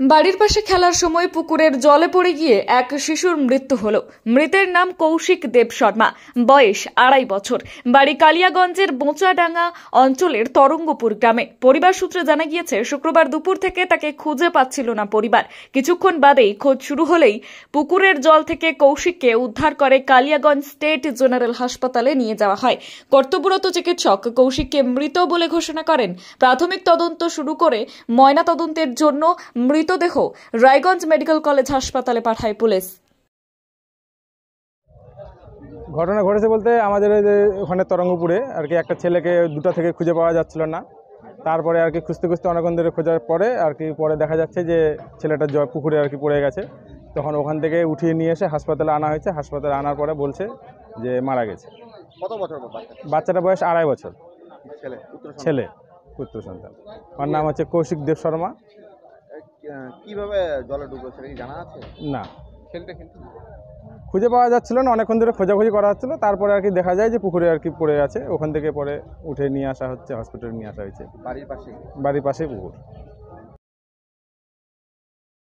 বাড়ির পাশে খেলার সময় পুকুরের জলে পড়ে গিয়ে এক শিশুর মৃত্যু হলো। মৃতের নাম কৌশিক দেব শর্মা, বয়স 2.5 বছর, বাড়ি কালিয়াগঞ্জের বোঁচাডাঙ্গা অঞ্চলের তরঙ্গপুর গ্রামে। পরিবার সূত্রে জানা গিয়েছে, শুক্রবার দুপুর থেকে তাকে খুঁজে পাচ্ছিল না পরিবার। কিছুক্ষণ বাদেই খোঁজ শুরু হলেই পুকুরের জল থেকে কৌশিককে উদ্ধার করে কালিয়াগঞ্জ স্টেট জেনারেল হাসপাতালে নিয়ে যাওয়া হয়। কর্তব্যরত চিকিৎসক কৌশিককে মৃত বলে ঘোষণা করেন। প্রাথমিক তদন্ত শুরু করে ময়না তদন্তের জন্য মৃতদেহ রায়গঞ্জ মেডিকেল কলেজ হাসপাতালে পাঠায় পুলিশ। ঘটনা ঘটেছে বলতে আমাদের ওই যে ওখানে তরঙ্গপুরে আর কি একটা ছেলেকে 2টা থেকে খুঁজে পাওয়া যাচ্ছিল না। তারপরে আর কি খুঁজতে খুঁজতে অনেকক্ষণ ধরে খোঁজার পরে আর কি পরে দেখা যাচ্ছে যে ছেলেটা পুকুরে আর কি পড়ে গেছে। তখন ওখান থেকে উঠিয়ে নিয়ে এসে হাসপাতালে আনা হয়েছে। হাসপাতালে আনার পরে বলছে যে মারা গেছে। কত বছর বাচ্চাটা বয়স 2.5 বছর, ছেলে পুত্র সন্তান। ওর নাম হচ্ছে কৌশিক দেব শর্মা। কিভাবে জলে ডুবে সেটা কি জানা আছে? না, খুঁজে পাওয়া যাচ্ছিল না, অনেকক্ষণ ধরে খোঁজাখুঁজি করা হচ্ছিল। তারপরে আর কি দেখা যায় যে পুকুরে আর কি পড়ে আছে। ওখান থেকে পরে উঠে নিয়ে আসা হচ্ছে, হসপিটালে নিয়ে আসা হয়েছে। বাড়ির পাশে বাড়ির পাশেই পুকুর।